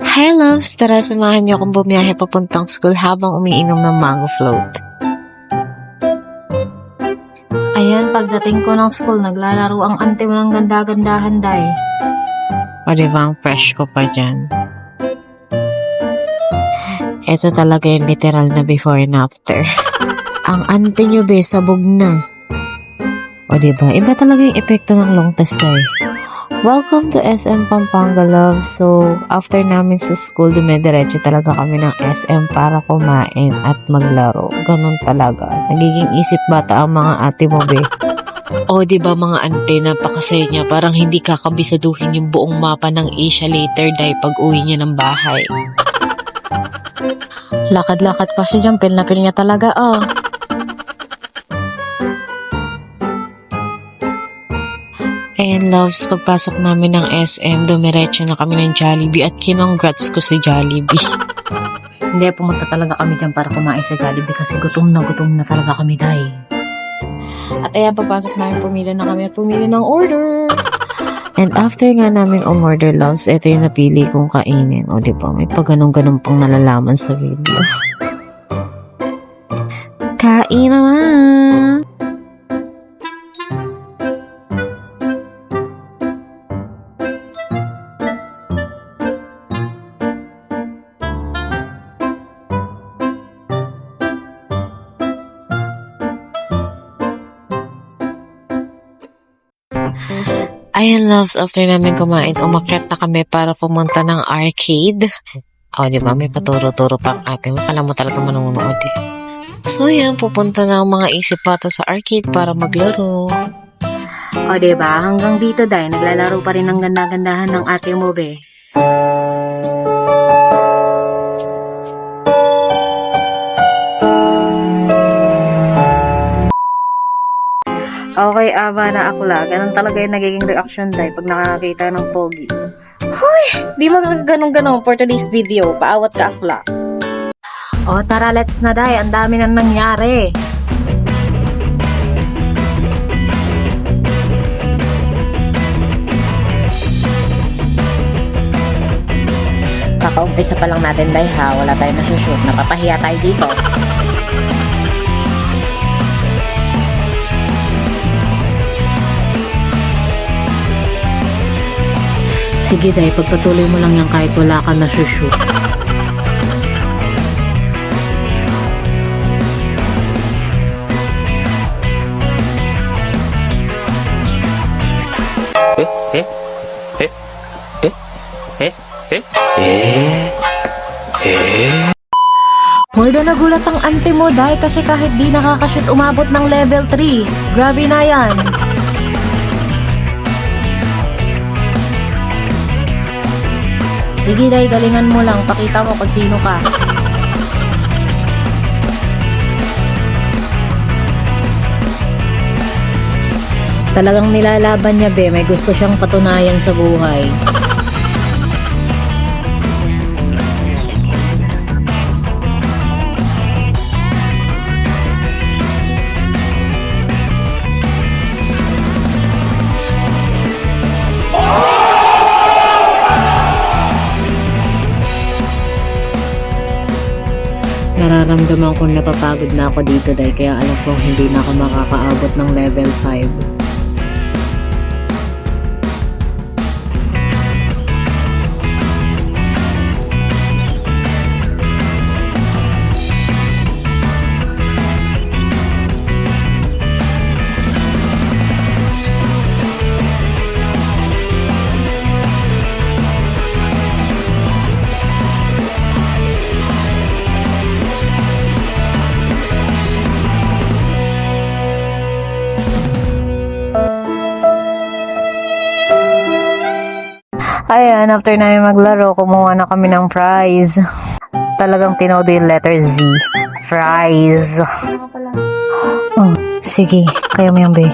Hi loves! Tara samahan niyo akong bumiyahe papuntang school habang umiinom ng mango float. Ayan, pagdating ko ng school, naglalaro ang ante mo ng ganda-gandahan, day. O diba ang fresh ko pa dyan? Ito talaga yung literal na before and after. Ang ante nyo be, sabog na. O diba, iba talaga yung epekto ng long test day. Welcome to SM Pampanga Love. So, after namin sa school, dumidiretso talaga kami ng SM para kumain at maglaro. Ganon talaga. Nagiging isip bata ang mga ate mo, be. O, diba mga ante, napakasaya niya. Parang hindi kakabisaduhin yung buong mapa ng Asia later dahil pag uwi niya ng bahay. Lakad-lakad pa siya dyan, pil na pil niya talaga, oh. And loves, pagpasok namin ng SM, dumiretso na kami ng Jollibee at kinongrats ko si Jollibee. Hindi, pumunta talaga kami dyan para kumain sa Jollibee kasi gutom na talaga kami, day. At ayan, pagpasok namin, pumili na kami at pumili ng order. And after nga namin umorder loves, ito yung napili kong kainin. O diba, may pag-ganong-ganong pang nalalaman sa video. Kain na na! Ayan loves, after namin kumain, umakyat na kami para pumunta ng arcade. O, diba, may paturo-turo pang ate mo. Alam mo talaga manonood eh. So, yan, pupunta na ang mga isip bata sa arcade para maglaro. O, diba, hanggang dito, day, naglalaro pa rin ng ganda-gandahan ng ate mo, be. Okay, aba na akla. Ganun talaga yung nagiging reaction, day, pag nakakita ng pogi. Hoy! Di mo ganun-ganun for today's video. Paawat ka akla. O, tara, let's na, day. Ang dami nang nangyari. Kakaumpisa pa lang natin, day, ha. Wala tayong nasushoot. Napapahiya tayo dito. Sige, day, pagpatuloy mo lang yan kahit wala ka nasushoot. Hoy, na nagulat ang ante mo, day, kasi kahit di nakakashoot umabot ng level 3. Grabe na yan. Sige, day, galingan mo lang. Pakita mo kung sino ka. Talagang nilalaban niya, be. May gusto siyang patunayan sa buhay. Nararamdaman kong napapagod na ako dito, day, kaya alam kong hindi na ako makakaabot ng level 5. Ayan, after namin maglaro, kumuha na kami ng prize. Talagang tinodo yung letter Z. Fries. Oh, sige. Kaya mo yan, be.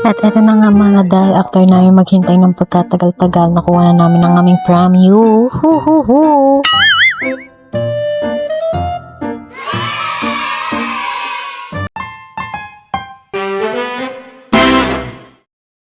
At eto na nga mga day, after namin maghintay ng pagkatagal-tagal, nakuha na namin ang aming prom. Hu hu hu!